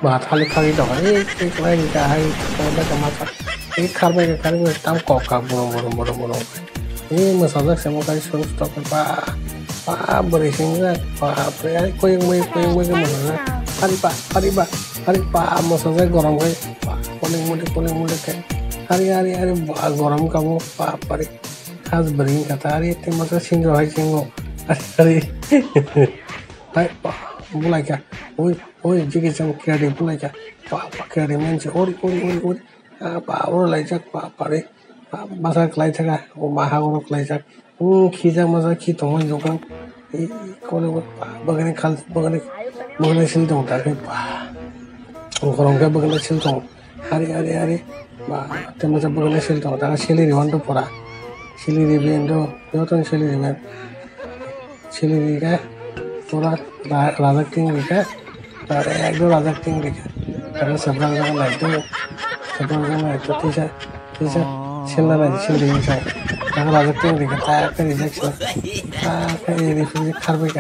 Bahat halik kali dong, lain kahai, kalau ke masa, karbe tam kokak burung. Ini masalah saya mau kasih suruh stop pa berisingnya pa apa koyong mau kemana? Hari pa masalah gorong kayak pa kuning muda kayak hari gorong kamu pa pari khas bering kata hari itu masa singgo hari hai pa mulai kah? Oi jigi sam kiri mulai kah? Pa kiri menci ori pa mulai jak pa pari masa kelai cakap, maha orang kelai cakap, kijang masa kitong juga, kalau bagani siltong tak apa, orang ke bagani siltong, hari, masa bagani siltong, tak sili riwan tu pura, sili riwan tu, jodoh sili riwan, pura razak tinggi kan, ekdo razak tinggi kan, karena seberang itu tisha Sila lagi sila yang saya, kalau razak tinggi kan, tak kerja sila, tak kerja di sini, karbe ka.